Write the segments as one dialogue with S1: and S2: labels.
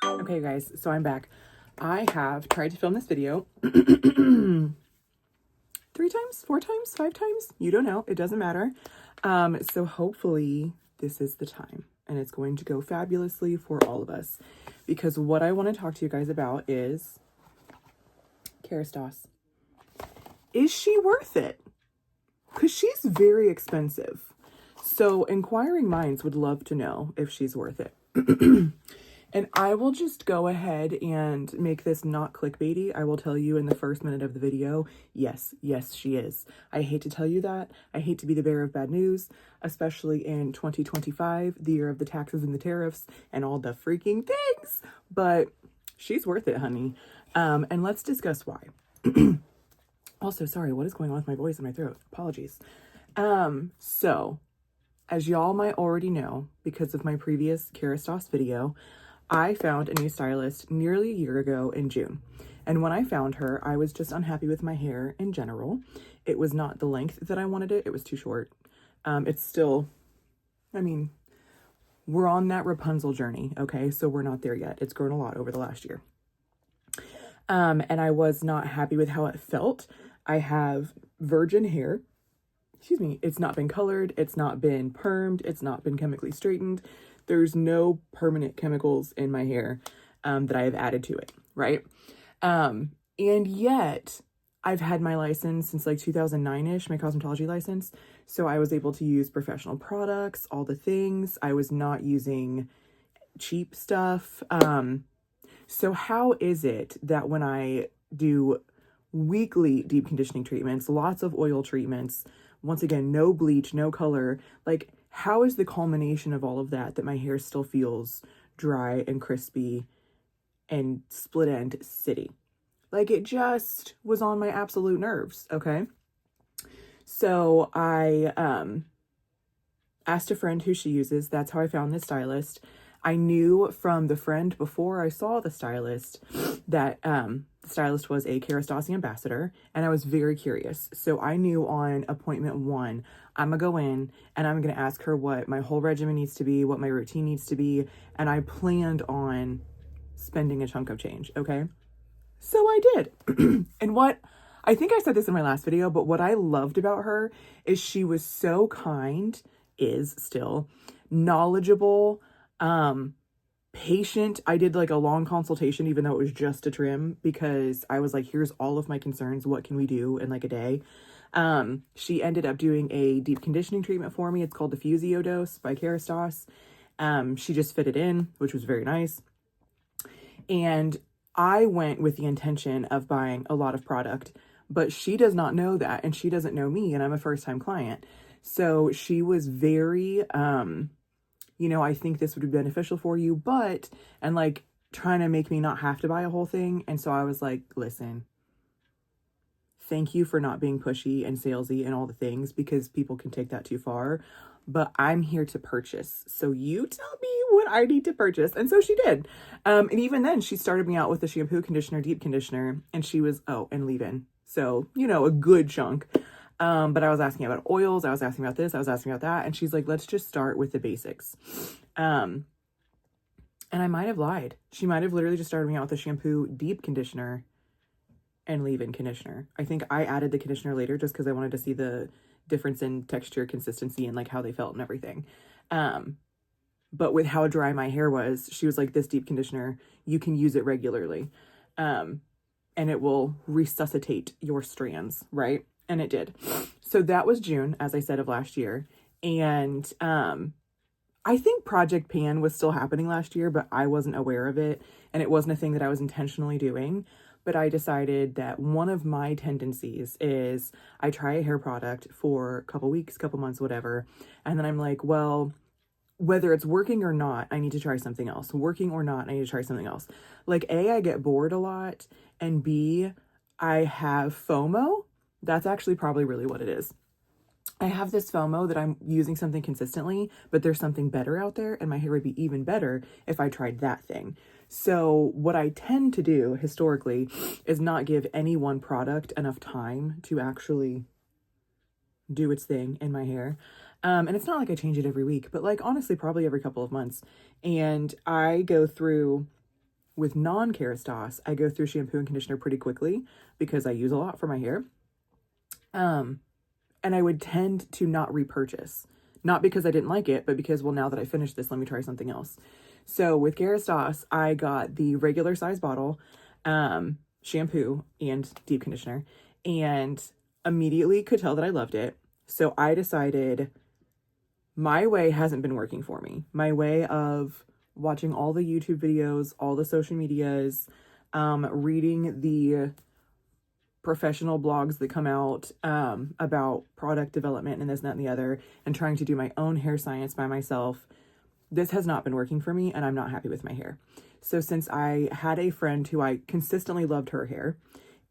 S1: Okay guys, so I'm back. I have tried to film this video 3 times, 4 times, 5 times, you don't know, it doesn't matter. So hopefully this is the time and it's going to go fabulously for all of us, because what I want to talk to you guys about is Kerastase. Is she worth it? Because she's very expensive. So inquiring minds would love to know if she's worth it. And I will just go ahead and make this not clickbaity. I will tell you in the first minute of the video, yes, she is. I hate to tell you that. I hate to be the bearer of bad news, especially in 2025, the year of the taxes and the tariffs and all the freaking things. But she's worth it, honey. And let's discuss why. Also, sorry, what is going on with my voice and my throat? Apologies. So, as y'all might already know, because of my previous Kerastase video, I found a new stylist nearly a year ago in June. And when I found her, I was just unhappy with my hair in general. It was not the length that I wanted it. It was too short. It's still, I mean, we're on that Rapunzel journey, okay? So we're not there yet. It's grown a lot over the last year. And I was not happy with how it felt. I have virgin hair. Excuse me. It's not been colored. It's not been permed. It's not been chemically straightened. There's no permanent chemicals in my hair that I have added to it, right? And yet I've had my license since like 2009-ish, my cosmetology license. So I was able to use professional products, all the things. I was not using cheap stuff. So how is it that when I do weekly deep conditioning treatments, lots of oil treatments, once again, no bleach, no color, like how is the culmination of all of that my hair still feels dry and crispy and split end city? Like it just was on my absolute nerves, okay? So I asked a friend who she uses. That's how I found this stylist. I knew from the friend before I saw the stylist that the stylist was a Kerastase ambassador, and I was very curious. So I knew on appointment 1, I'm gonna go in and I'm gonna ask her what my whole regimen needs to be, what my routine needs to be, and I planned on spending a chunk of change, okay? So I did. And what, I think I said this in my last video, but what I loved about her is she was so kind, is still knowledgeable, patient. I did like a long consultation, even though it was just a trim, because I was like, here's all of my concerns. What can we do in like a day? She ended up doing a deep conditioning treatment for me. It's called the Fusio dose by Kerastase. She just fit it in, which was very nice. And I went with the intention of buying a lot of product, but she does not know that, and she doesn't know me, and I'm a first-time client. So she was very, you know, I think this would be beneficial for you, but, and like trying to make me not have to buy a whole thing. And so I was like, listen, thank you for not being pushy and salesy and all the things, because people can take that too far, but I'm here to purchase. So you tell me what I need to purchase. And so she did. And even then she started me out with the shampoo, conditioner, deep conditioner, and she was, oh, and leave-in. So, you know, a good chunk. But I was asking about oils. I was asking about this. I was asking about that. And she's like, let's just start with the basics. And I might have lied. She might have literally just started me out with the shampoo, deep conditioner, and leave-in conditioner. I think I added the conditioner later just because I wanted to see the difference in texture, consistency, and like how they felt and everything. But with how dry my hair was, she was like, this deep conditioner, you can use it regularly. And it will resuscitate your strands, right? And it did. So that was June, as I said, of last year. And I think Project Pan was still happening last year, but I wasn't aware of it. And it wasn't a thing that I was intentionally doing. But I decided that one of my tendencies is I try a hair product for a couple weeks, couple months, whatever. And then I'm like, well, whether it's working or not, I need to try something else. Working or not, I need to try something else. Like A, I get bored a lot. And B, I have FOMO. That's actually probably really what it is. I have this FOMO that I'm using something consistently, but there's something better out there, and my hair would be even better if I tried that thing. So what I tend to do historically is not give any one product enough time to actually do its thing in my hair. And it's not like I change it every week, but like honestly, probably every couple of months. And I go through with non-Kerastase, I go through shampoo and conditioner pretty quickly because I use a lot for my hair. And I would tend to not repurchase. Not because I didn't like it, but because, well, now that I finished this, let me try something else. So with Kerastase, I got the regular size bottle, shampoo and deep conditioner, and immediately could tell that I loved it. So I decided my way hasn't been working for me. My way of watching all the YouTube videos, all the social medias, reading the professional blogs that come out about product development and this, that, and the other, and trying to do my own hair science by myself. This has not been working for me, and I'm not happy with my hair. So since I had a friend who I consistently loved her hair,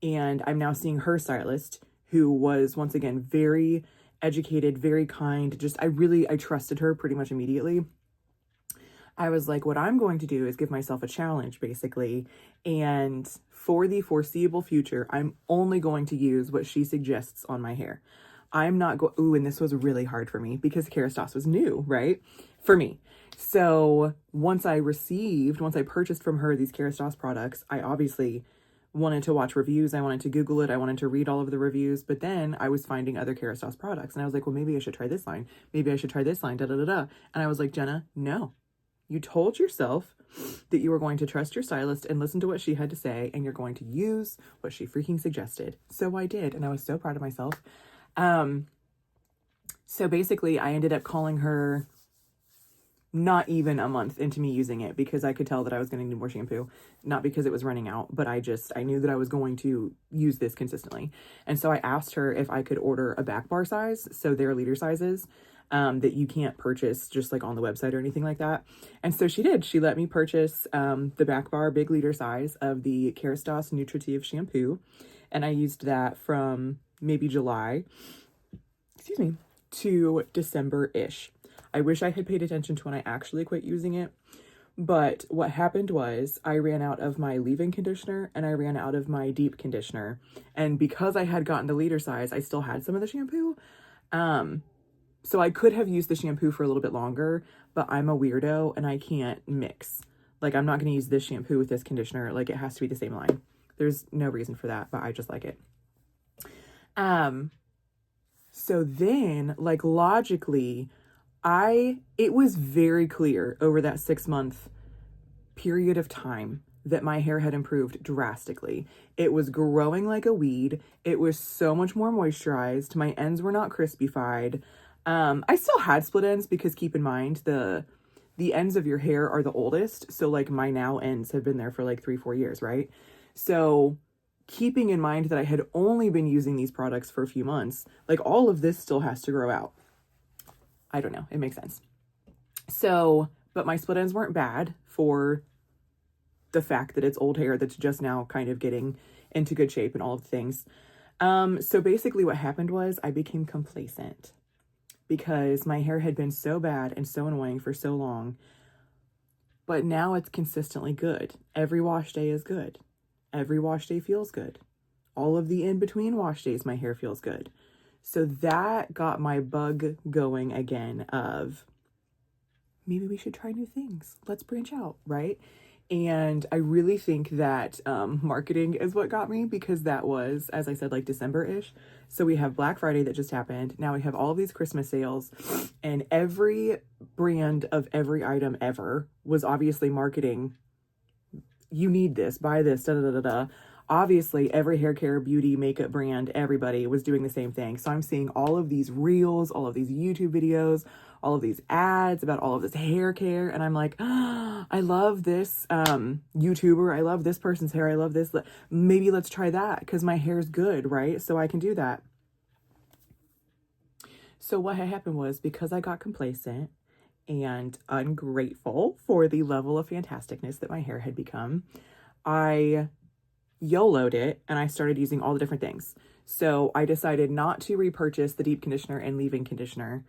S1: and I'm now seeing her stylist, who was, once again, very educated, very kind, just I trusted her pretty much immediately. I was like, what I'm going to do is give myself a challenge, basically, and for the foreseeable future, I'm only going to use what she suggests on my hair. I'm not going, ooh, and this was really hard for me because Kerastase was new, right? For me. So once I purchased from her these Kerastase products, I obviously wanted to watch reviews. I wanted to Google it. I wanted to read all of the reviews, but then I was finding other Kerastase products and I was like, well, maybe I should try this line. Maybe I should try this line, da, da, da, da. And I was like, Jenna, no. You told yourself that you were going to trust your stylist and listen to what she had to say, and you're going to use what she freaking suggested. So I did, and I was so proud of myself. So basically, I ended up calling her not even a month into me using it because I could tell that I was going to need more shampoo. Not because it was running out, but I knew that I was going to use this consistently. And so I asked her if I could order a back bar size, so their liter sizes, that you can't purchase just like on the website or anything like that. And so she did. She let me purchase the back bar big liter size of the Kerastase Nutritive shampoo. And I used that from maybe July, to December-ish. I wish I had paid attention to when I actually quit using it. But what happened was I ran out of my leave-in conditioner and I ran out of my deep conditioner. And because I had gotten the liter size, I still had some of the shampoo. So I could have used the shampoo for a little bit longer, but I'm a weirdo and I can't mix. Like, I'm not going to use this shampoo with this conditioner. Like, it has to be the same line. There's no reason for that, but I just like it. So then, like, logically, it was very clear over that 6-month period of time that my hair had improved drastically. It was growing like a weed. It was so much more moisturized. My ends were not crispified. I still had split ends because keep in mind the ends of your hair are the oldest. So like my now ends have been there for like 3-4 years, right? So keeping in mind that I had only been using these products for a few months, like all of this still has to grow out. I don't know. It makes sense. So, but my split ends weren't bad for the fact that it's old hair that's just now kind of getting into good shape and all of the things. So basically what happened was I became complacent because my hair had been so bad and so annoying for so long, but now it's consistently good. Every wash day is good. Every wash day feels good. All of the in-between wash days, my hair feels good. So that got my bug going again of maybe we should try new things. Let's branch out, right? And I really think that marketing is what got me because that was, as I said, like December-ish. So we have Black Friday that just happened. Now we have all these Christmas sales and every brand of every item ever was obviously marketing. You need this, buy this, da da da da da. Obviously, every hair care, beauty, makeup brand, everybody was doing the same thing. So I'm seeing all of these reels, all of these YouTube videos, all of these ads about all of this hair care. And I'm like, oh, I love this YouTuber. I love this person's hair. I love this. Maybe let's try that because my hair's good, right? So I can do that. So what had happened was because I got complacent and ungrateful for the level of fantasticness that my hair had become, I YOLO'd it and I started using all the different things. So I decided not to repurchase the deep conditioner and leave-in conditioner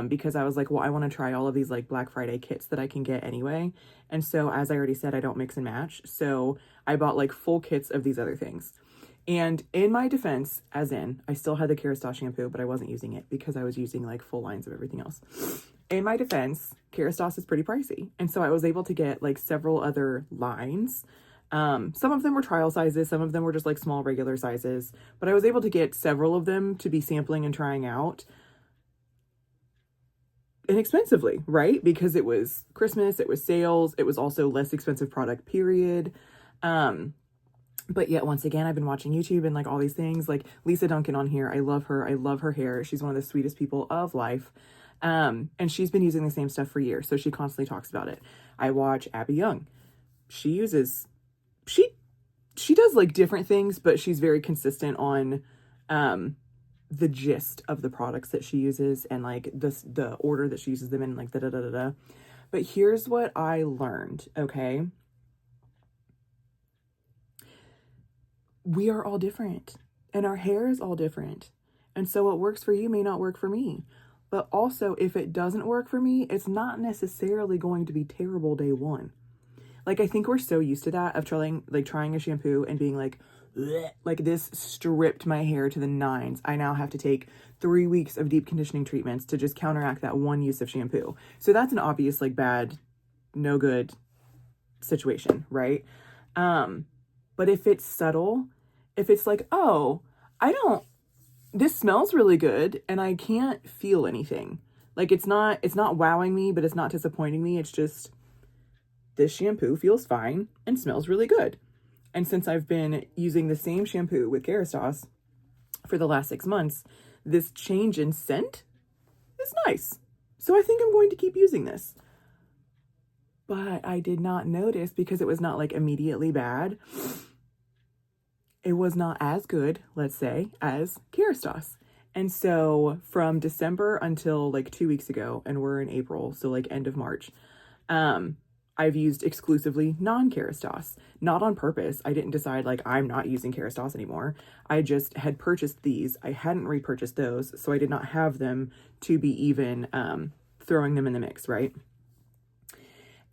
S1: because I was like, well, I want to try all of these like Black Friday kits that I can get anyway. And so as I already said, I don't mix and match. So I bought like full kits of these other things. And in my defense, as in, I still had the Kerastase shampoo, but I wasn't using it because I was using like full lines of everything else. In my defense, Kerastase is pretty pricey. And so I was able to get like several other lines. Some of them were trial sizes, some of them were just like small regular sizes, but I was able to get several of them to be sampling and trying out inexpensively, right? Because it was Christmas, it was sales, it was also less expensive product, period. But yet once again, I've been watching YouTube and like all these things, like Lisa Duncan on here. I love her. I love her hair. She's one of the sweetest people of life. And she's been using the same stuff for years. So she constantly talks about it. I watch Abby Young. She does like different things, but she's very consistent on, the gist of the products that she uses and like the order that she uses them in, like da da da da da. But here's what I learned, okay? We are all different and our hair is all different. And so what works for you may not work for me. But also, if it doesn't work for me, it's not necessarily going to be terrible day one. Like, I think we're so used to that of trying a shampoo and being like, bleh, like this stripped my hair to the nines. I now have to take 3 weeks of deep conditioning treatments to just counteract that one use of shampoo. So that's an obvious, like, bad, no good situation, right? But if it's subtle, if it's like, oh, this smells really good and I can't feel anything. Like it's not wowing me, but it's not disappointing me. It's just, this shampoo feels fine and smells really good. And since I've been using the same shampoo with Kerastase for the last 6 months, this change in scent is nice. So I think I'm going to keep using this. But I did not notice, because it was not like immediately bad, it was not as good, let's say, as Kerastase. And so from December until like 2 weeks ago, and we're in April, so like end of March, I've used exclusively non-Kerastase. Not on purpose. I didn't decide like I'm not using Kerastase anymore. I just had purchased these. I hadn't repurchased those, so I did not have them to be even throwing them in the mix, right?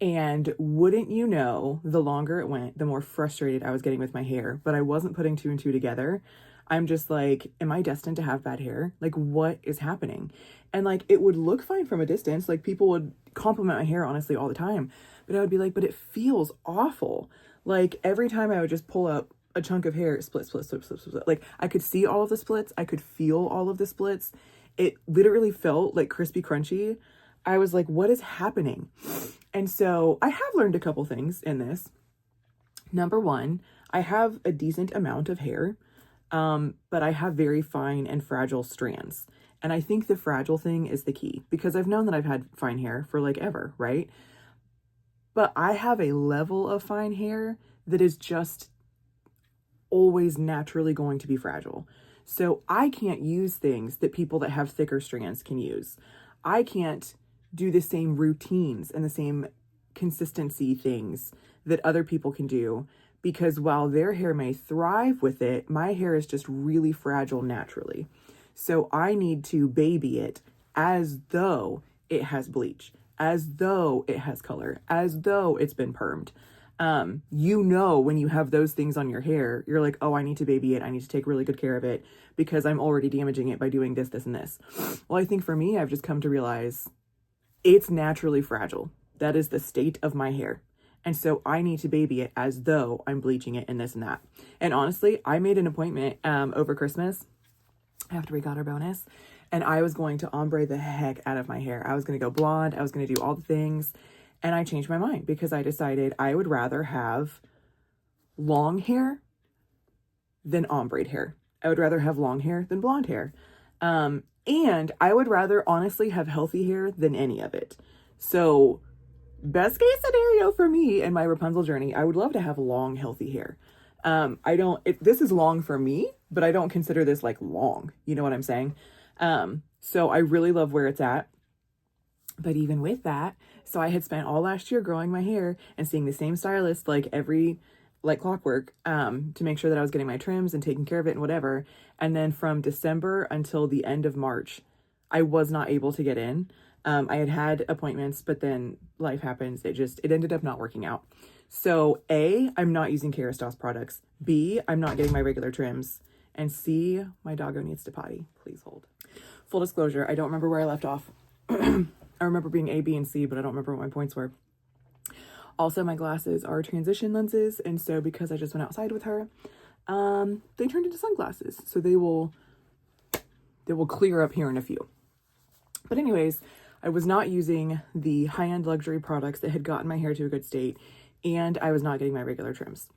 S1: And wouldn't you know, the longer it went, the more frustrated I was getting with my hair. But I wasn't putting 2 and 2 together. I'm just like, am I destined to have bad hair? Like, what is happening? And like, it would look fine from a distance. Like, people would compliment my hair, honestly, all the time. But I would be like, but it feels awful. Like, every time I would just pull up a chunk of hair, split. Like, I could see all of the splits. I could feel all of the splits. It literally felt like crispy crunchy. I was like, what is happening? And so I have learned a couple things in this. Number one, I have a decent amount of hair, but I have very fine and fragile strands. And I think the fragile thing is the key, because I've known that I've had fine hair for like ever, right? But I have a level of fine hair that is just always naturally going to be fragile. So I can't use things that people that have thicker strands can use. I can't do the same routines and the same consistency things that other people can do, because while their hair may thrive with it, my hair is just really fragile naturally. So I need to baby it as though it has bleach, as though it has color, as though it's been permed. When you have those things on your hair, you're like, oh, I need to baby it. I need to take really good care of it because I'm already damaging it by doing this, this, and this. Well, I think for me, I've just come to realize it's naturally fragile. That is the state of my hair. And so I need to baby it as though I'm bleaching it and this and that. And honestly, I made an appointment over Christmas after we got our bonus, and I was going to ombre the heck out of my hair. I was going to go blonde. I was going to do all the things. And I changed my mind because I decided I would rather have long hair than ombre hair. I would rather have long hair than blonde hair. And I would rather honestly have healthy hair than any of it. So best case scenario for me and my Rapunzel journey, I would love to have long, healthy hair. This is long for me, but I don't consider this like long. You know what I'm saying? So I really love where it's at. But even with that, so I had spent all last year growing my hair and seeing the same stylist like clockwork, to make sure that I was getting my trims and taking care of it and whatever. And then from December until the end of March, I was not able to get in. I had appointments, but then life happens. It ended up not working out. So A, I'm not using Kerastase products. B, I'm not getting my regular trims. And C, my doggo needs to potty. Please hold. Full disclosure, I don't remember where I left off. I remember being A, B, and C, but I don't remember what my points were. Also, my glasses are transition lenses, and so because I just went outside with her, they turned into sunglasses. So they will clear up here in a few. But anyways, I was not using the high-end luxury products that had gotten my hair to a good state, and I was not getting my regular trims.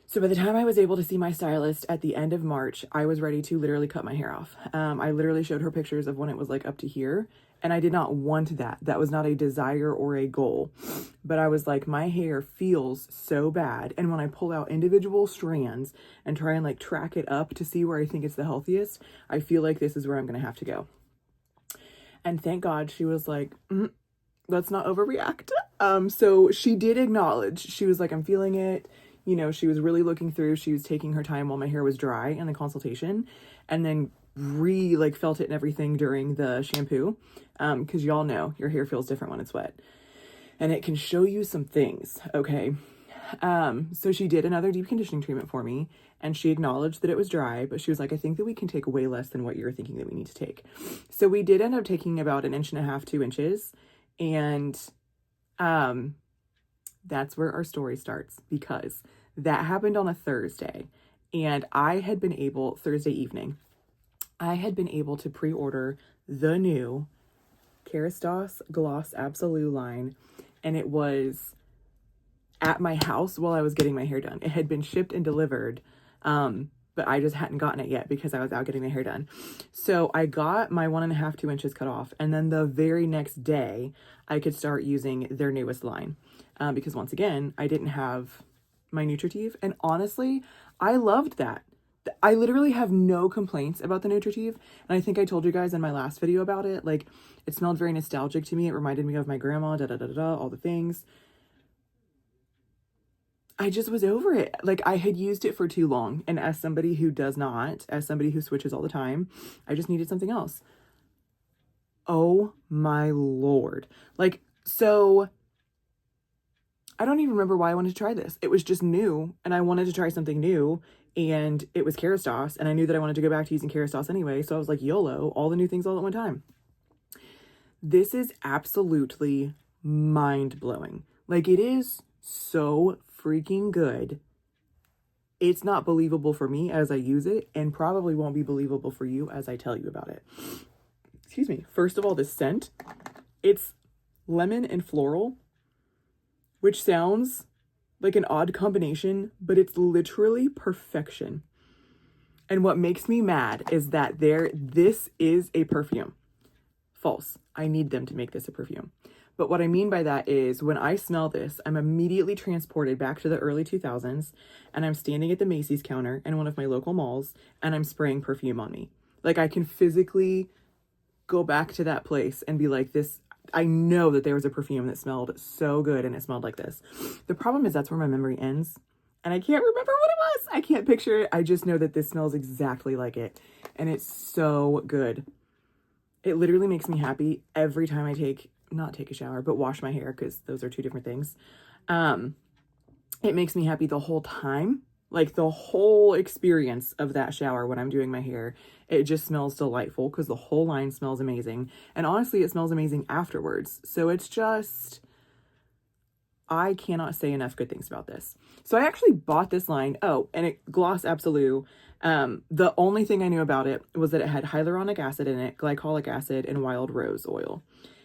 S1: So by the time I was able to see my stylist at the end of March, I was ready to literally cut my hair off. I literally showed her pictures of when it was like up to here, and I did not want that. That was not a desire or a goal. But I was like, my hair feels so bad. And when I pull out individual strands and try and like track it up to see where I think it's the healthiest, I feel like this is where I'm going to have to go. And thank God she was like, let's not overreact. So she did acknowledge, she was like, I'm feeling it. You know, she was really looking through, she was taking her time while my hair was dry in the consultation, and then felt it and everything during the shampoo. Cause y'all know your hair feels different when it's wet and it can show you some things. Okay. So she did another deep conditioning treatment for me, and she acknowledged that it was dry, but she was like, I think that we can take way less than what you're thinking that we need to take. So we did end up taking about 1.5 inches, 2 inches. And, that's where our story starts, because that happened on a Thursday, and Thursday evening, I had been able to pre-order the new Kerastase Gloss Absolute line, and it was at my house while I was getting my hair done. It had been shipped and delivered, but I just hadn't gotten it yet because I was out getting my hair done. So I got my 1.5, 2 inches cut off, and then the very next day I could start using their newest line, because once again, I didn't have my Nutritive, and honestly, I loved that. I literally have no complaints about the Nutritive, and I think I told you guys in my last video about it. Like, it smelled very nostalgic to me. It reminded me of my grandma, all the things. I just was over it. Like, I had used it for too long, and as somebody who switches all the time, I just needed something else. Oh my Lord. Like, so I don't even remember why I wanted to try this. It was just new, and I wanted to try something new, and it was Kerastase, and I knew that I wanted to go back to using Kerastase anyway, so I was like, YOLO, all the new things all at one time. This is absolutely mind-blowing. Like, it is so freaking good. It's not believable for me as I use it, and probably won't be believable for you as I tell you about it. Excuse me. First of all, this scent, it's lemon and floral, which sounds like an odd combination, but it's literally perfection. And what makes me mad is that this is a perfume. False. I need them to make this a perfume. But what I mean by that is when I smell this, I'm immediately transported back to the early 2000s, and I'm standing at the Macy's counter in one of my local malls, and I'm spraying perfume on me. Like, I can physically go back to that place and be like, this, I know that there was a perfume that smelled so good and it smelled like this. The problem is that's where my memory ends, and I can't remember what it was. I can't picture it. I just know that this smells exactly like it, and it's so good. It literally makes me happy every time I not take a shower, but wash my hair, because those are two different things. It makes me happy the whole time. Like, the whole experience of that shower when I'm doing my hair, it just smells delightful because the whole line smells amazing. And honestly, it smells amazing afterwards. So it's just, I cannot say enough good things about this. So I actually bought this line. Oh, and Gloss Absolute. The only thing I knew about it was that it had hyaluronic acid in it, glycolic acid, and wild rose oil.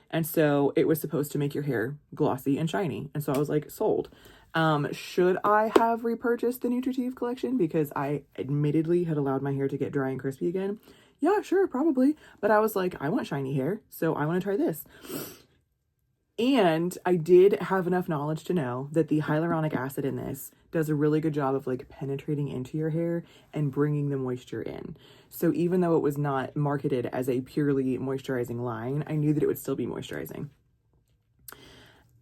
S1: And so it was supposed to make your hair glossy and shiny. And so I was like, sold. Should I have repurchased the Nutritive collection because I admittedly had allowed my hair to get dry and crispy again? Yeah, sure, probably. But I was like, I want shiny hair, so I want to try this. And I did have enough knowledge to know that the hyaluronic acid in this does a really good job of like penetrating into your hair and bringing the moisture in. So even though it was not marketed as a purely moisturizing line, I knew that it would still be moisturizing.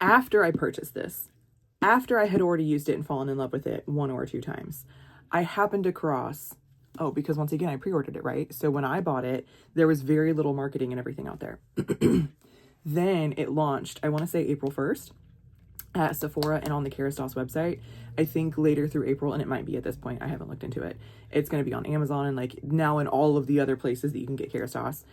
S1: After I purchased this, after I had already used it and fallen in love with it 1 or 2 times, I happened across, because once again, I pre-ordered it, right? So when I bought it, there was very little marketing and everything out there. Then it launched, I want to say April 1st at Sephora and on the Kerastase website. I think later through April, and it might be at this point, I haven't looked into it. It's going to be on Amazon and like now in all of the other places that you can get Kerastase.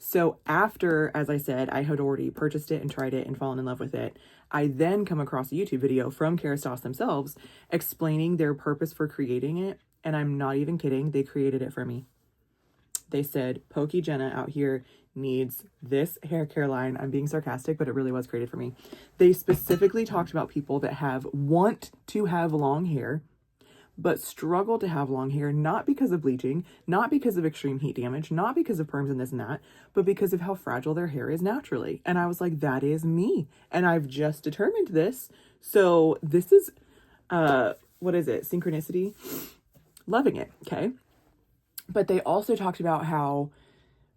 S1: So after, as I said, I had already purchased it and tried it and fallen in love with it, I then come across a YouTube video from Kerastase themselves explaining their purpose for creating it. And I'm not even kidding. They created it for me. They said, Pokey Jenna out here needs this hair care line. I'm being sarcastic, but it really was created for me. They specifically talked about people that want to have long hair, but struggle to have long hair, not because of bleaching, not because of extreme heat damage, not because of perms and this and that, but because of how fragile their hair is naturally. And I was like, that is me. And I've just determined this. So this is, what is it? Synchronicity. Loving it. Okay. But they also talked about how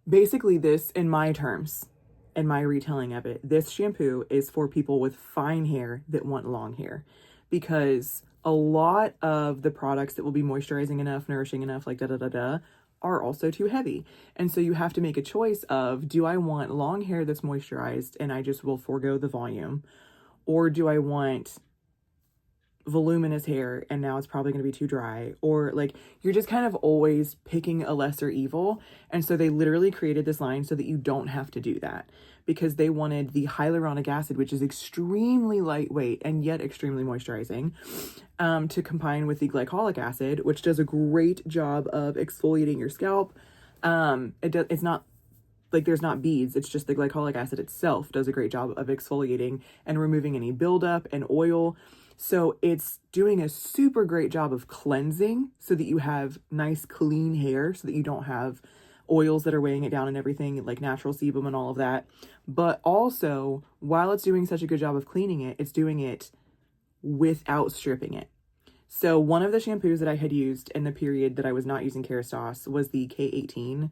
S1: basically this, in my terms, in my retelling of it, this shampoo is for people with fine hair that want long hair, because a lot of the products that will be moisturizing enough, nourishing enough, like are also too heavy. And so you have to make a choice of, do I want long hair that's moisturized and I just will forego the volume? Or do I want voluminous hair and now it's probably going to be too dry? Or like, you're just kind of always picking a lesser evil. And so they literally created this line so that you don't have to do that, because they wanted the hyaluronic acid, which is extremely lightweight and yet extremely moisturizing, to combine with the glycolic acid, which does a great job of exfoliating your scalp. It's not like there's not beads, it's just the glycolic acid itself does a great job of exfoliating and removing any buildup and oil. So it's doing a super great job of cleansing so that you have nice clean hair, so that you don't have oils that are weighing it down and everything, like natural sebum and all of that. But also, while it's doing such a good job of cleaning it, it's doing it without stripping it. So one of the shampoos that I had used in the period that I was not using Kerastase was the K18.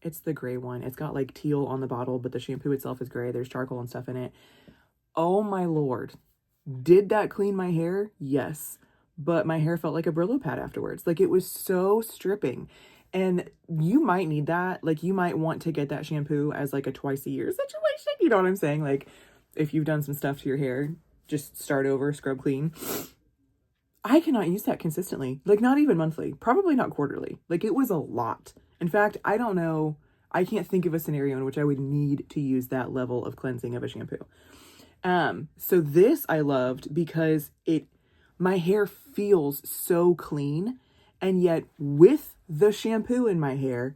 S1: It's the gray one. It's got like teal on the bottle, but the shampoo itself is gray. There's charcoal and stuff in it. Oh my Lord. Did that clean my hair? Yes. But my hair felt like a Brillo pad afterwards. Like, it was so stripping. And you might need that. Like, you might want to get that shampoo as like a twice a year situation. You know what I'm saying? Like, if you've done some stuff to your hair, just start over, scrub clean. I cannot use that consistently. Like, not even monthly. Probably not quarterly. Like, it was a lot. In fact, I don't know. I can't think of a scenario in which I would need to use that level of cleansing of a shampoo. So this I loved because my hair feels so clean, and yet with the shampoo in my hair,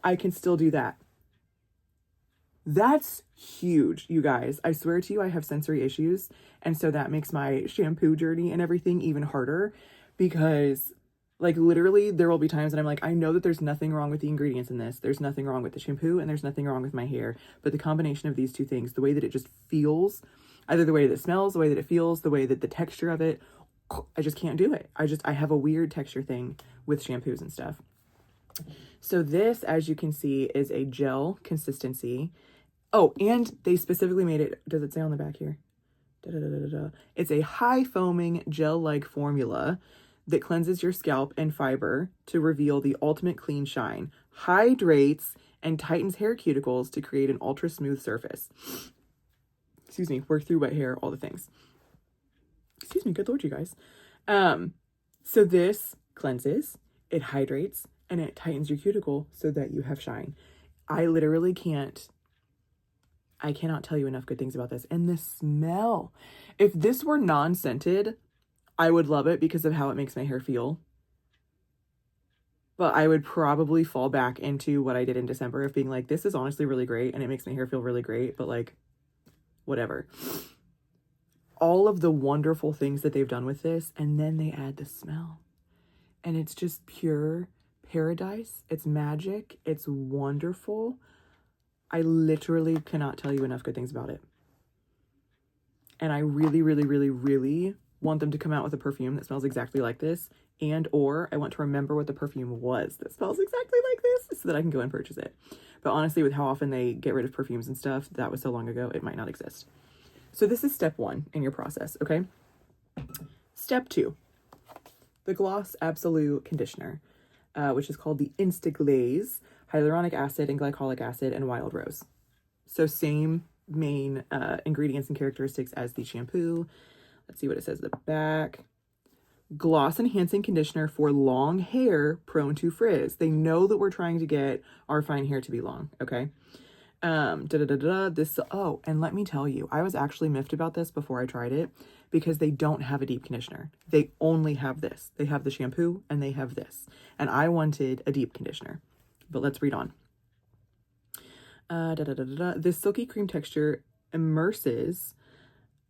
S1: I can still do that. That's huge, you guys. I swear to you, I have sensory issues. And so that makes my shampoo journey and everything even harder, because like literally there will be times that I'm like, I know that there's nothing wrong with the ingredients in this. There's nothing wrong with the shampoo and there's nothing wrong with my hair. But the combination of these two things, the way that it just feels, either the way that it smells, the way that it feels, the way that the texture of it, I just can't do it. I have a weird texture thing with shampoos and stuff. So this, as you can see, is a gel consistency. Oh, and they specifically made it, does it say on the back here? It's a high foaming gel-like formula that cleanses your scalp and fiber to reveal the ultimate clean shine, hydrates and tightens hair cuticles to create an ultra smooth surface. Excuse me, work through wet hair, all the things. Excuse me, good Lord, you guys. So this cleanses, it hydrates, and it tightens your cuticle so that you have shine. I cannot tell you enough good things about this. And the smell, if this were non-scented, I would love it because of how it makes my hair feel. But I would probably fall back into what I did in December of being like, this is honestly really great and it makes my hair feel really great, but like, whatever. All of the wonderful things that they've done with this, and then they add the smell. And it's just pure paradise. It's magic. It's wonderful. I literally cannot tell you enough good things about it. And I really, really, really, really want them to come out with a perfume that smells exactly like this, and or I want to remember what the perfume was that smells exactly like this so that I can go and purchase it. But honestly, with how often they get rid of perfumes and stuff, that was so long ago, it might not exist. So this is step 1 in your process, okay? Step 2, the Gloss Absolute Conditioner, which is called the Insta Glaze hyaluronic acid and glycolic acid and wild rose. So same main ingredients and characteristics as the shampoo. Let's see what it says at the back. Gloss enhancing conditioner for long hair prone to frizz. They know that we're trying to get our fine hair to be long, okay? This, oh, and let me tell you, I was actually miffed about this before I tried it because they don't have a deep conditioner. They only have this. They have the shampoo and they have this. And I wanted a deep conditioner. But let's read on. This silky cream texture immerses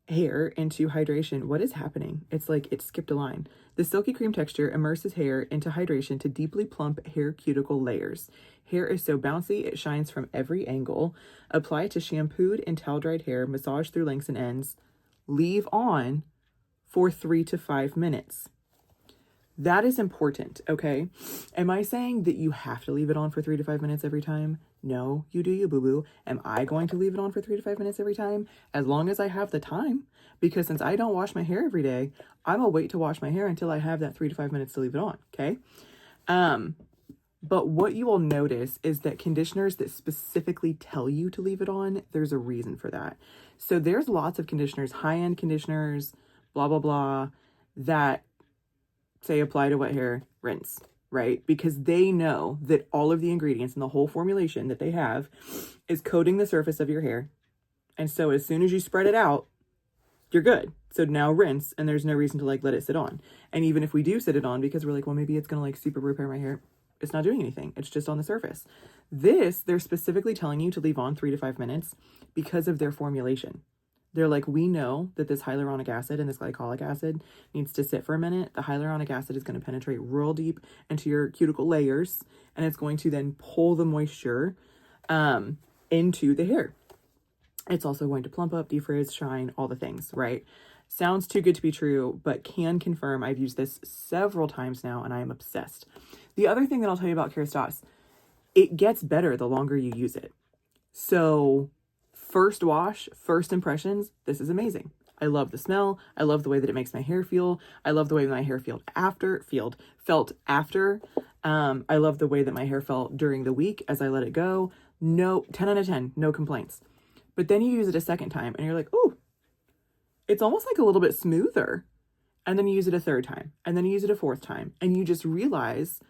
S1: hair into hydration. What is happening? It's like it skipped a line. The silky cream texture immerses hair into hydration to deeply plump hair cuticle layers. Hair is so bouncy, it shines from every angle. Apply to shampooed and towel-dried hair, massage through lengths and ends. Leave on for 3 to 5 minutes. That is important, okay? Am I saying that you have to leave it on for 3 to 5 minutes every time? No, you do you, boo-boo. Am I going to leave it on for 3 to 5 minutes every time? As long as I have the time. Because since I don't wash my hair every day, I'm gonna wait to wash my hair until I have that 3 to 5 minutes to leave it on, okay? But what you will notice is that conditioners that specifically tell you to leave it on, there's a reason for that. So there's lots of conditioners, high-end conditioners, blah, blah, blah, that say apply to wet hair, rinse, right? Because they know that all of the ingredients and the whole formulation that they have is coating the surface of your hair. And so as soon as you spread it out, you're good. So now rinse, and there's no reason to like let it sit on. And even if we do sit it on because we're like, well, maybe it's going to like super repair my hair, it's not doing anything. It's just on the surface. This, they're specifically telling you to leave on 3 to 5 minutes because of their formulation. They're like, we know that this hyaluronic acid and this glycolic acid needs to sit for a minute. The hyaluronic acid is going to penetrate real deep into your cuticle layers, and it's going to then pull the moisture into the hair. It's also going to plump up, defrizz, shine, all the things, right? Sounds too good to be true, but can confirm. I've used this several times now, and I am obsessed. The other thing that I'll tell you about Kerastase, it gets better the longer you use it. So first wash, first impressions, this is amazing. I love the smell. I love the way that it makes my hair feel. I love the way my hair felt after. I love the way that my hair felt during the week as I let it go. No, 10 out of 10, no complaints. But then you use it a second time and you're like, ooh, it's almost like a little bit smoother. And then you use it a third time, and then you use it a fourth time. And you just realize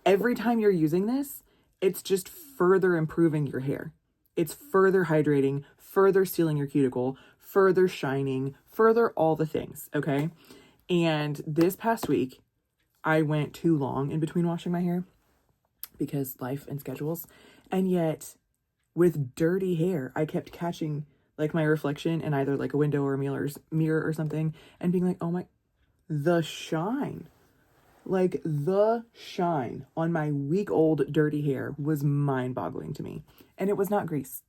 S1: every time you're using this, it's just further improving your hair. It's further hydrating, further sealing your cuticle, further shining, further all the things, okay? And this past week, I went too long in between washing my hair because life and schedules. And yet, with dirty hair, I kept catching like my reflection in either like a window or a mirror or something and being like, oh my, the shine. Like the shine on my week-old dirty hair was mind-boggling to me. And it was not grease.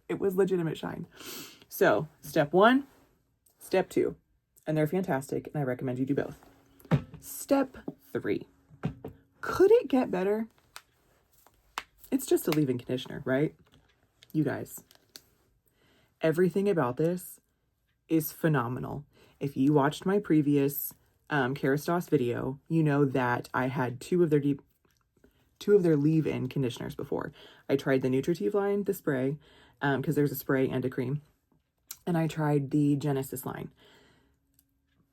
S1: It was legitimate shine. So step 1, step 2, and they're fantastic. And I recommend you do both. Step 3, could it get better? It's just a leave-in conditioner, right? You guys, everything about this is phenomenal. If you watched my previous Kerastase video, you know that I had two of their leave-in conditioners before. I tried the Nutritive line, the spray, because there's a spray and a cream, and I tried the Genesis line.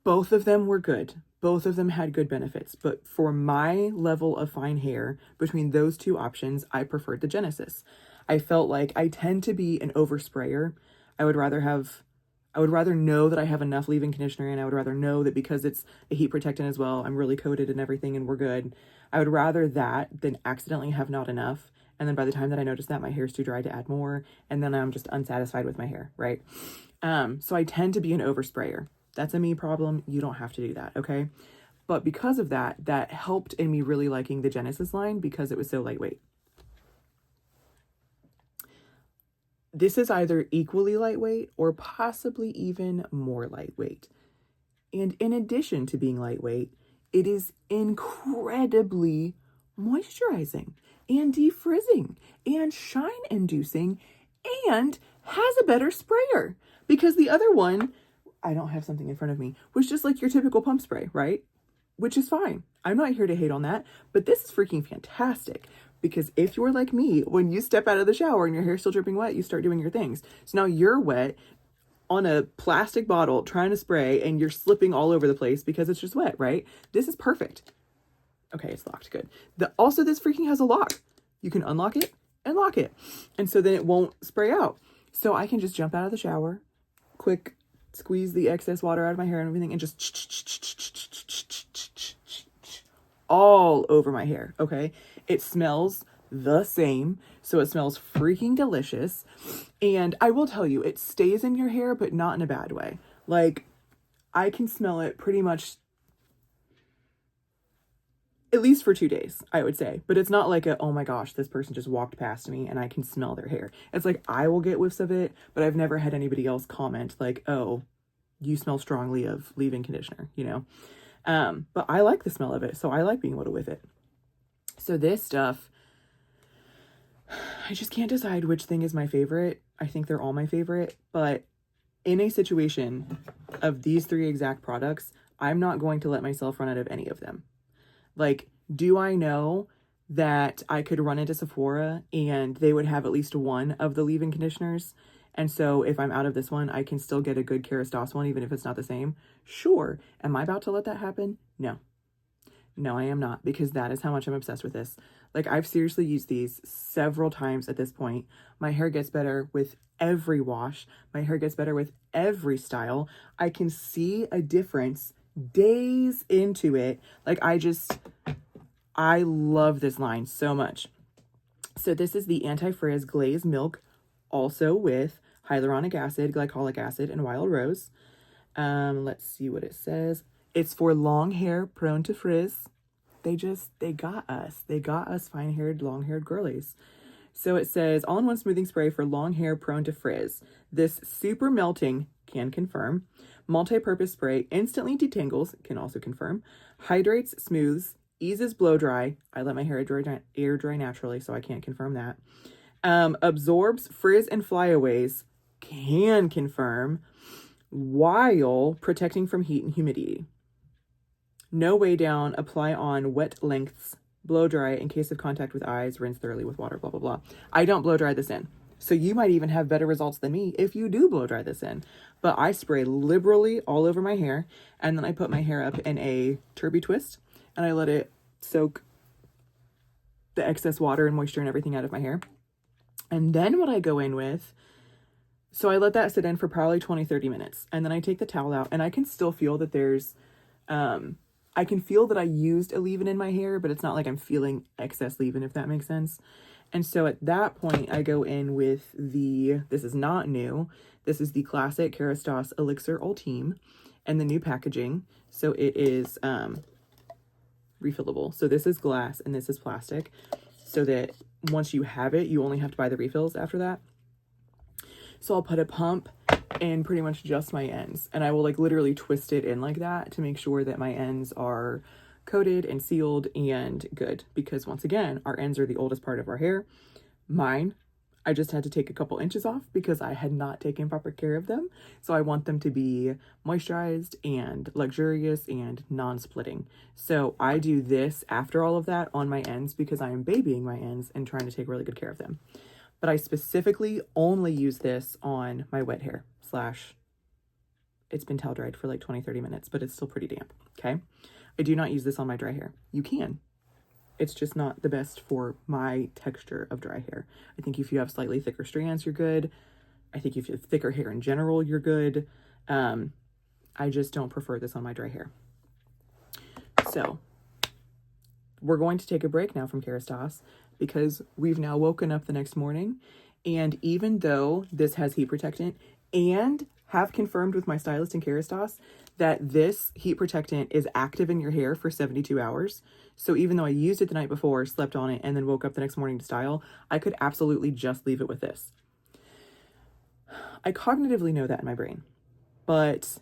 S1: Both of them were good. Both of them had good benefits, but for my level of fine hair, between those two options, I preferred the Genesis. I felt like I tend to be an oversprayer. I would rather know that I have enough leave-in conditioner, and I would rather know that because it's a heat protectant as well, I'm really coated and everything and we're good. I would rather that than accidentally have not enough. And then by the time that I notice that, my hair's too dry to add more, and then I'm just unsatisfied with my hair, right? So I tend to be an oversprayer. That's a me problem. You don't have to do that, okay? But because of that, that helped in me really liking the Genesis line because it was so lightweight. This is either equally lightweight or possibly even more lightweight. And in addition to being lightweight, it is incredibly moisturizing and defrizzing and shine inducing and has a better sprayer, because the other one, I don't have something in front of me, was just like your typical pump spray, right? Which is fine. I'm not here to hate on that, but this is freaking fantastic. Because if you're like me, when you step out of the shower and your hair's still dripping wet, you start doing your things. So now you're wet on a plastic bottle trying to spray and you're slipping all over the place because it's just wet, right? This is perfect. Okay, it's locked. Good. Also, this freaking has a lock. You can unlock it and lock it. And so then it won't spray out. So I can just jump out of the shower, quick squeeze the excess water out of my hair and everything, and just all over my hair, okay? It smells the same, so it smells freaking delicious. And I will tell you, it stays in your hair, but not in a bad way. Like, I can smell it pretty much at least for 2 days, I would say. But it's not like oh my gosh, this person just walked past me and I can smell their hair. It's like I will get whiffs of it, but I've never had anybody else comment like, oh, you smell strongly of leave-in conditioner, you know? But I like the smell of it, so I like being able to whiff it. So this stuff, I just can't decide which thing is my favorite. I think they're all my favorite, but in a situation of these 3 exact products, I'm not going to let myself run out of any of them. Like, do I know that I could run into Sephora and they would have at least one of the leave-in conditioners? And so if I'm out of this one, I can still get a good Kerastase one, even if it's not the same. Sure. Am I about to let that happen? No. No, I am not, because that is how much I'm obsessed with this. Like, I've seriously used these several times at this point. My hair gets better with every wash. My hair gets better with every style. I can see a difference days into it. Like, I love this line so much. So this is the Anti-Frizz Glaze Milk, also with hyaluronic acid, glycolic acid, and wild rose. Let's see what it says. It's for long hair prone to frizz. They got us. They got us fine-haired, long-haired girlies. So it says, all-in-one smoothing spray for long hair prone to frizz. This super melting, can confirm. Multi-purpose spray instantly detangles, can also confirm. Hydrates, smooths, eases blow dry. I let my hair air dry naturally, so I can't confirm that. Absorbs frizz and flyaways, can confirm, while protecting from heat and humidity. No way down, apply on wet lengths, blow dry in case of contact with eyes, rinse thoroughly with water, blah, blah, blah. I don't blow dry this in. So you might even have better results than me if you do blow dry this in. But I spray liberally all over my hair, and then I put my hair up in a turby twist, and I let it soak the excess water and moisture and everything out of my hair. And then what I go in with, so I let that sit in for probably 20-30 minutes. And then I take the towel out, and I can still feel that there's, I can feel that I used a leave-in in my hair, but it's not like I'm feeling excess leave-in, if that makes sense. And so at that point, I go in with this is not new. This is the classic Kerastase Elixir Ultime and the new packaging. So it is refillable. So this is glass and this is plastic, so that once you have it, you only have to buy the refills after that. So I'll put a pump in pretty much just my ends, and I will like literally twist it in like that to make sure that my ends are coated and sealed and good, because once again, our ends are the oldest part of our hair. Mine, I just had to take a couple inches off because I had not taken proper care of them. So I want them to be moisturized and luxurious and non-splitting. So I do this after all of that on my ends because I am babying my ends and trying to take really good care of them. But I specifically only use this on my wet hair / it's been towel dried for like 20-30 minutes, but it's still pretty damp. Okay. I do not use this on my dry hair. You can. It's just not the best for my texture of dry hair. I think if you have slightly thicker strands, you're good. I think if you have thicker hair in general, you're good. I just don't prefer this on my dry hair. So we're going to take a break now from Kerastase because we've now woken up the next morning. And even though this has heat protectant, and have confirmed with my stylist in Kerastase that this heat protectant is active in your hair for 72 hours. So even though I used it the night before, slept on it, and then woke up the next morning to style, I could absolutely just leave it with this. I cognitively know that in my brain, but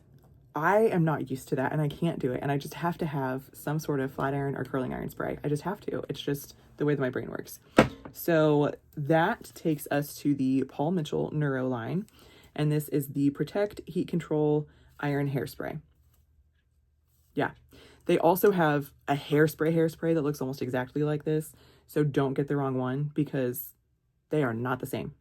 S1: I am not used to that and I can't do it. And I just have to have some sort of flat iron or curling iron spray. I just have to. It's just the way that my brain works. So that takes us to the Paul Mitchell Neuro line. And this is the Protect Heat Control Iron Hairspray. Yeah. They also have a hairspray that looks almost exactly like this. So don't get the wrong one because they are not the same.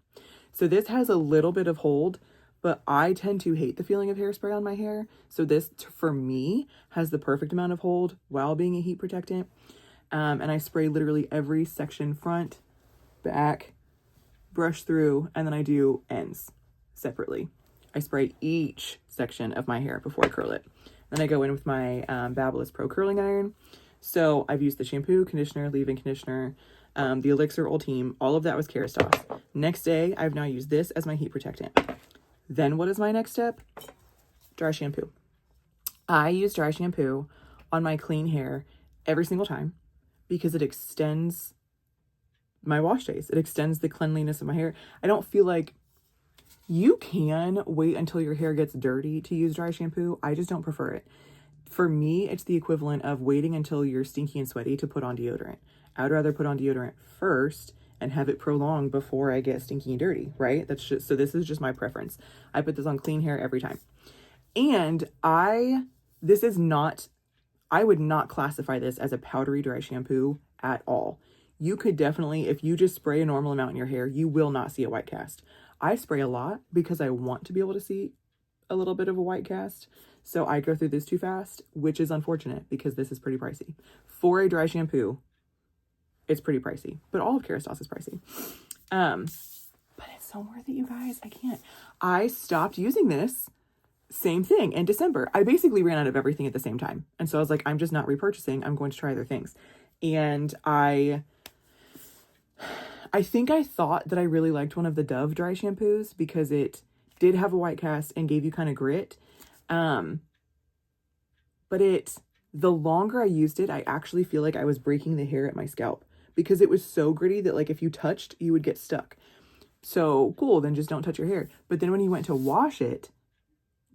S1: So this has a little bit of hold, but I tend to hate the feeling of hairspray on my hair. So this, for me, has the perfect amount of hold while being a heat protectant. And I spray literally every section, front, back, brush through, and then I do ends separately. I spray each section of my hair before I curl it. Then I go in with my Babyliss Pro Curling Iron. So I've used the shampoo, conditioner, leave-in conditioner, the Elixir Ultime, all of that was Kerastase. Next day, I've now used this as my heat protectant. Then what is my next step? Dry shampoo. I use dry shampoo on my clean hair every single time because it extends my wash days. It extends the cleanliness of my hair. I don't feel like you can wait until your hair gets dirty to use dry shampoo. I just don't prefer it. For me, it's the equivalent of waiting until you're stinky and sweaty to put on deodorant. I would rather put on deodorant first and have it prolong before I get stinky and dirty, right? That's just, so this is just my preference. I put this on clean hair every time. And this is not, I would not classify this as a powdery dry shampoo at all. You could definitely, if you just spray a normal amount in your hair, you will not see a white cast. I spray a lot because I want to be able to see a little bit of a white cast. So I go through this too fast, which is unfortunate because this is pretty pricey. For a dry shampoo, it's pretty pricey, but all of Kerastase is pricey. But it's so worth it, you guys. I can't. I stopped using this, same thing, in December. I basically ran out of everything at the same time. And so I was like, I'm just not repurchasing. I'm going to try other things. And I think I thought that I really liked one of the Dove dry shampoos because it did have a white cast and gave you kind of grit. But the longer I used it, I actually feel like I was breaking the hair at my scalp because it was so gritty that like if you touched, you would get stuck. So cool, then just don't touch your hair. But then when you went to wash it,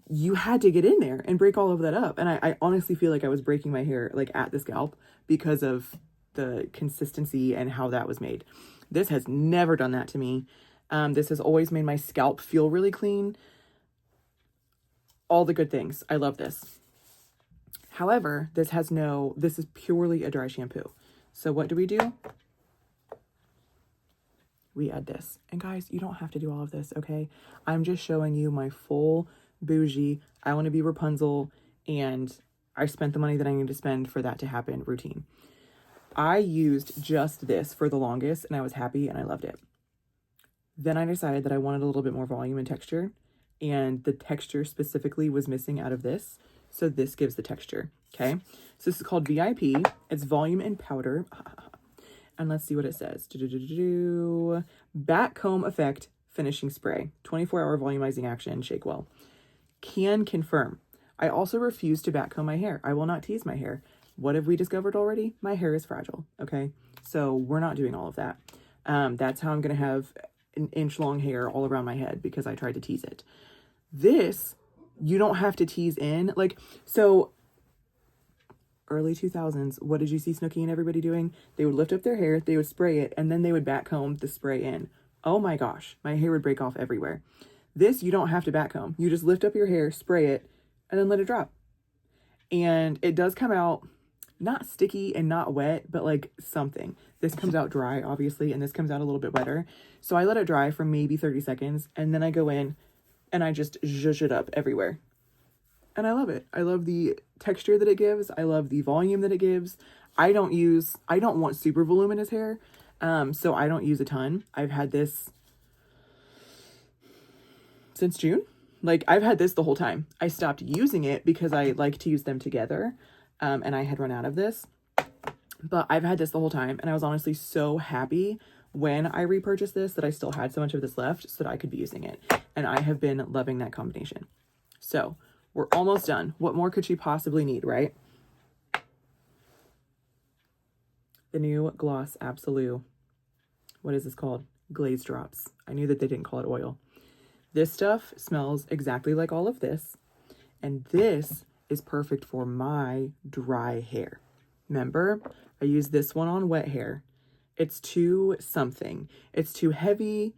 S1: you had to get in there and break all of that up. And I honestly feel like I was breaking my hair like at the scalp because of the consistency and how that was made. This has never done that to me. This has always made my scalp feel really clean. All the good things. I love this. However, this is purely a dry shampoo. So what do? We add this. And guys, you don't have to do all of this, okay? I'm just showing you my full bougie, I want to be Rapunzel, and I spent the money that I need to spend for that to happen routine. I used just this for the longest, and I was happy, and I loved it. Then I decided that I wanted a little bit more volume and texture, and the texture specifically was missing out of this. So this gives the texture, okay? So this is called VIP. It's volume and powder. And let's see what it says. Back comb effect finishing spray. 24-hour volumizing action. Shake well. Can confirm. I also refuse to back comb my hair. I will not tease my hair. What have we discovered already? My hair is fragile, okay? So we're not doing all of that. That's how I'm going to have an inch-long hair all around my head because I tried to tease it. This, you don't have to tease in. Like, so early 2000s, what did you see Snooki and everybody doing? They would lift up their hair, they would spray it, and then they would back comb the spray in. Oh my gosh, my hair would break off everywhere. This, you don't have to back comb. You just lift up your hair, spray it, and then let it drop. And it does come out not sticky and not wet, but like something. This comes out dry, obviously, and this comes out a little bit wetter. So I let it dry for maybe 30 seconds, and then I go in and I just zhuzh it up everywhere. And I love it. I love the texture that it gives. I love the volume that it gives. I don't want super voluminous hair, so I don't use a ton. I've had this since June. Like, I've had this the whole time. I stopped using it because I like to use them together, and I had run out of this. But I've had this the whole time, and I was honestly so happy when I repurchased this that I still had so much of this left so that I could be using it. And I have been loving that combination. So we're almost done. What more could she possibly need, right? The new Gloss Absolute. What is this called? Glaze Drops. I knew that they didn't call it oil. This stuff smells exactly like all of this. And this is perfect for my dry hair. Remember, I used this one on wet hair. It's too something. It's too heavy.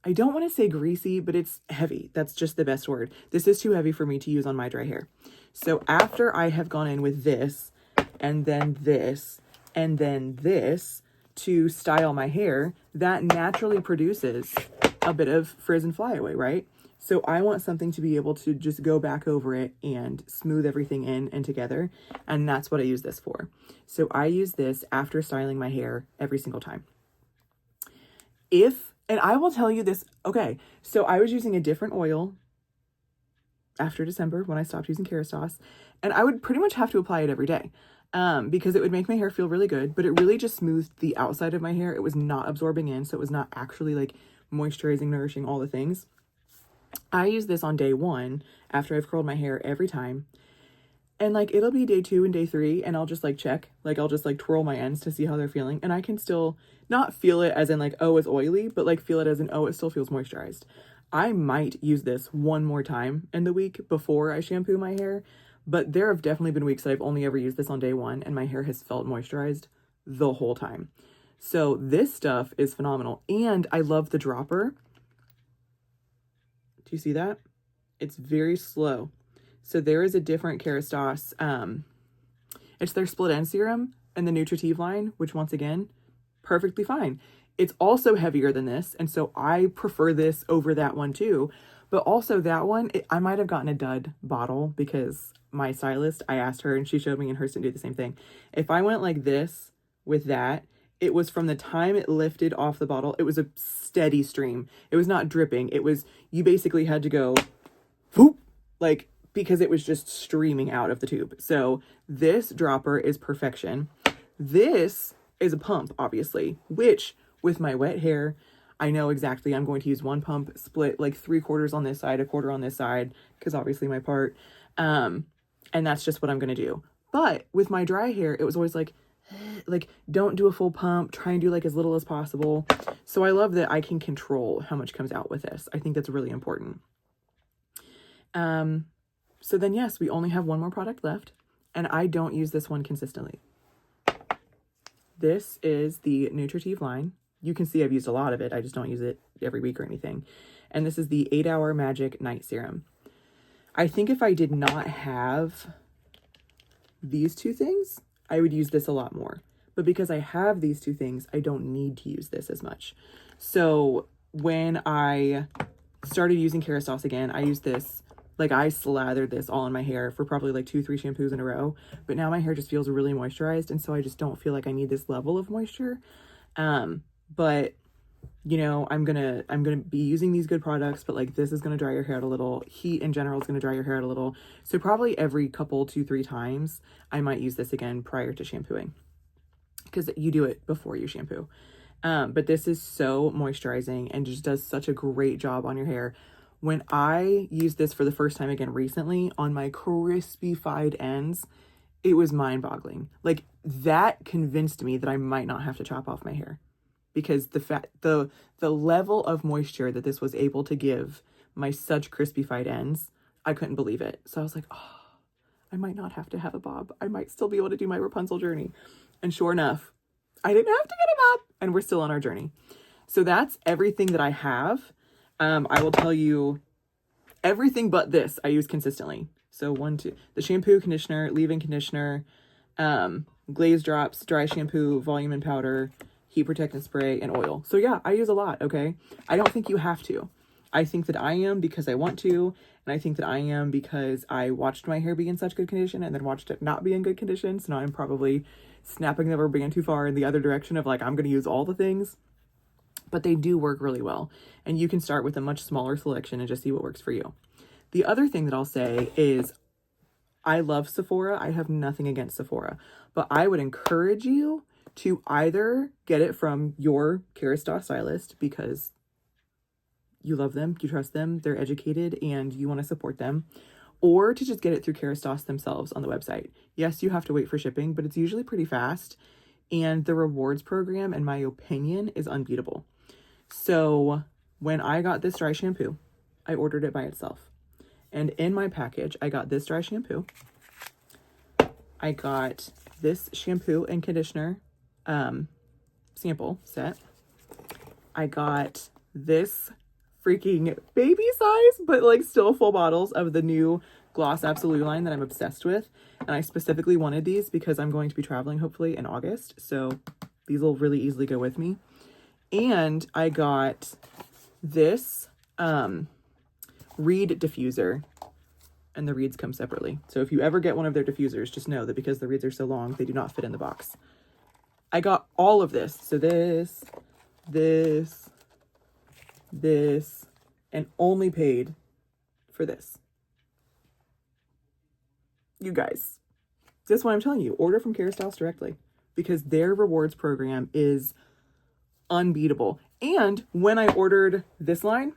S1: I don't want to say greasy, but it's heavy. That's just the best word. This is too heavy for me to use on my dry hair. So after I have gone in with this, and then this, and then this, to style my hair, that naturally produces a bit of frizz and flyaway, right? So I want something to be able to just go back over it and smooth everything in and together. And that's what I use this for. So I use this after styling my hair every single time. And I will tell you this, okay, so I was using a different oil after December when I stopped using Kerastase, and I would pretty much have to apply it every day because it would make my hair feel really good, but it really just smoothed the outside of my hair. It was not absorbing in, so it was not actually like moisturizing, nourishing, all the things. I use this on day 1 after I've curled my hair every time. And like, it'll be day 2 and day 3, and I'll just like check, like I'll just like twirl my ends to see how they're feeling. And I can still not feel it as in like, oh, it's oily, but like feel it as in, oh, it still feels moisturized. I might use this one more time in the week before I shampoo my hair, but there have definitely been weeks that I've only ever used this on day 1 and my hair has felt moisturized the whole time. So this stuff is phenomenal. And I love the dropper. Do you see that? It's very slow. So there is a different Kerastase. It's their split end serum and the Nutritive line, which once again, perfectly fine. It's also heavier than this, and so I prefer this over that one too. But also that one, I might have gotten a dud bottle because my stylist, I asked her and she showed me, and hers didn't do the same thing. If I went like this with that, it was from the time it lifted off the bottle, it was a steady stream. It was not dripping. It was, you basically had to go, whoop, like, because it was just streaming out of the tube. So this dropper is perfection. This is a pump, obviously, which with my wet hair, I know exactly I'm going to use one pump, split like 3/4 on this side, 1/4 on this side, because obviously my part. And that's just what I'm going to do. But with my dry hair, it was always like, don't do a full pump, try and do like as little as possible. So I love that I can control how much comes out with this. I think that's really important. So then, yes, we only have one more product left, and I don't use this one consistently. This is the Nutritive line. You can see I've used a lot of it. I just don't use it every week or anything. And this is the 8-Hour Magic Night Serum. I think if I did not have these two things, I would use this a lot more. But because I have these two things, I don't need to use this as much. So when I started using Kerastase again, I used this, like I slathered this all in my hair for probably like 2-3 shampoos in a row. But now my hair just feels really moisturized, and so I just don't feel like I need this level of moisture. But you know, I'm gonna be using these good products, but like this is gonna dry your hair out a little. Heat in general is gonna dry your hair out a little. So probably every couple, 2-3 times, I might use this again prior to shampooing, because you do it before you shampoo. But this is so moisturizing and just does such a great job on your hair. When I used this for the first time again recently on my crispy-fied ends, it was mind-boggling. Like, that convinced me that I might not have to chop off my hair, because the level of moisture that this was able to give my such crispy-fied ends, I couldn't believe it. So I was like, oh, I might not have to have a bob. I might still be able to do my Rapunzel journey. And sure enough, I didn't have to get a bob, and we're still on our journey. So that's everything that I have. I will tell you everything but this I use consistently. So the shampoo, conditioner, leave-in conditioner, glaze drops, dry shampoo, volume and powder, heat protectant spray, and oil. So yeah, I use a lot, okay? I don't think you have to. I think that I am because I want to, and I think that I am because I watched my hair be in such good condition and then watched it not be in good condition. So now I'm probably snapping the rubber band too far in the other direction of like, I'm going to use all the things. But they do work really well. And you can start with a much smaller selection and just see what works for you. The other thing that I'll say is I love Sephora. I have nothing against Sephora. But I would encourage you to either get it from your Kerastase stylist because you love them, you trust them, they're educated, and you want to support them, or to just get it through Kerastase themselves on the website. Yes, you have to wait for shipping, but it's usually pretty fast. And the rewards program, in my opinion, is unbeatable. So when I got this dry shampoo, I ordered it by itself. And in my package, I got this dry shampoo. I got this shampoo and conditioner sample set. I got this freaking baby size, but like still full bottles of the new Gloss Absolute line that I'm obsessed with. And I specifically wanted these because I'm going to be traveling hopefully in August. So These will really easily go with me. And I got this reed diffuser, and the reeds come separately. So if you ever get one of their diffusers, just know that because the reeds are so long, they do not fit in the box. I got all of this. So this, and only paid for this. You guys, this is what I'm telling you. Order from Kerastase directly because their rewards program is unbeatable. And when I ordered this line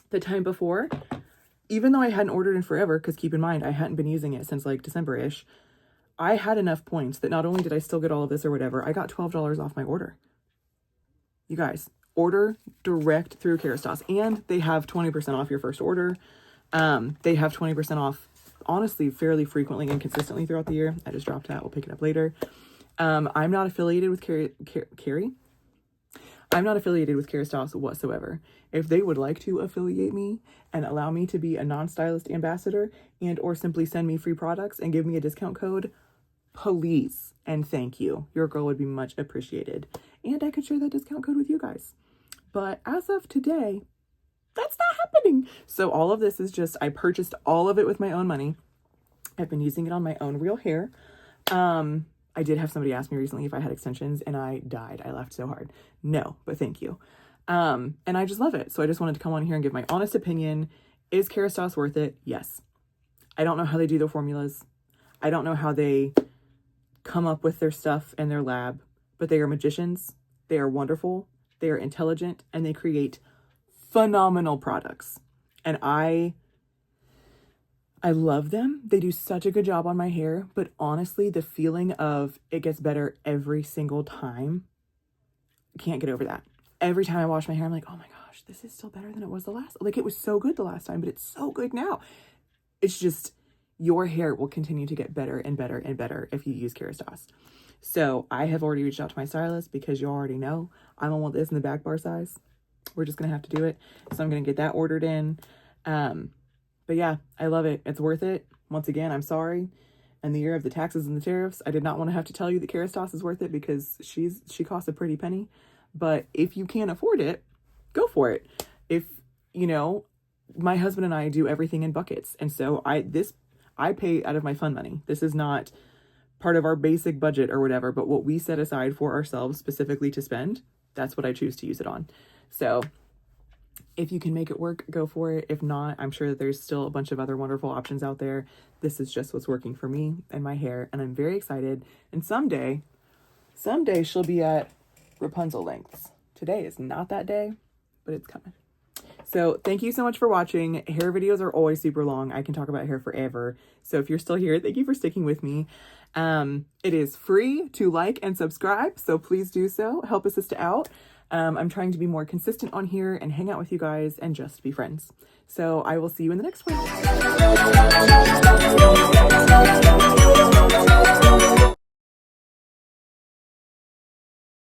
S1: the time before, even though I hadn't ordered in forever, because keep in mind, I hadn't been using it since like December-ish, I had enough points that not only did I still get all of this or whatever, I got $12 off my order. You guys, order direct through Kerastase, and they have 20% off your first order. They have 20% off, honestly, fairly frequently and consistently throughout the year. I just dropped that. We'll pick it up later. I'm not affiliated with Carrie. I'm not affiliated with Kerastase whatsoever. If they would like to affiliate me and allow me to be a non-stylist ambassador and or simply send me free products and give me a discount code, please and thank you. Your girl would be much appreciated. And I could share that discount code with you guys. But as of today, that's not happening. So all of this is just, I purchased all of it with my own money. I've been using it on my own real hair. I did have somebody ask me recently if I had extensions, and I died. I laughed so hard. No, but thank you. And I just love it. So I just wanted to come on here and give my honest opinion. Is Kerastase worth it? Yes. I don't know how they do their formulas. I don't know how they come up with their stuff in their lab, but they are magicians. They are wonderful. They are intelligent, and they create phenomenal products. And I love them. They do such a good job on my hair, but honestly, the feeling of it gets better every single time, can't get over that. Every time I wash my hair, I'm like, oh my gosh, this is still better than it was the last. Like, it was so good the last time, but it's so good now. It's just, your hair will continue to get better and better and better if you use Kerastase. So I have already reached out to my stylist because you already know I don't want this in the back bar size. We're just going to have to do it. So I'm going to get that ordered in. But yeah, I love it. It's worth it. Once again, I'm sorry. In the year of the taxes and the tariffs, I did not want to have to tell you that Kerastase is worth it because she costs a pretty penny. But if you can't afford it, go for it. If, you know, my husband and I do everything in buckets. And so I pay out of my fund money. This is not part of our basic budget or whatever, but what we set aside for ourselves specifically to spend, that's what I choose to use it on. So if you can make it work, go for it. If not, I'm sure that there's still a bunch of other wonderful options out there. This is just what's working for me and my hair, and I'm very excited. And someday she'll be at Rapunzel lengths. Today is not that day, but it's coming. So thank you so much for watching. Hair videos are always super long. I can talk about hair forever. So if you're still here, thank you for sticking with me. It is free to like and subscribe, so please do so. Help a sister out. I'm trying to be more consistent on here and hang out with you guys and just be friends. So I will see you in the next one.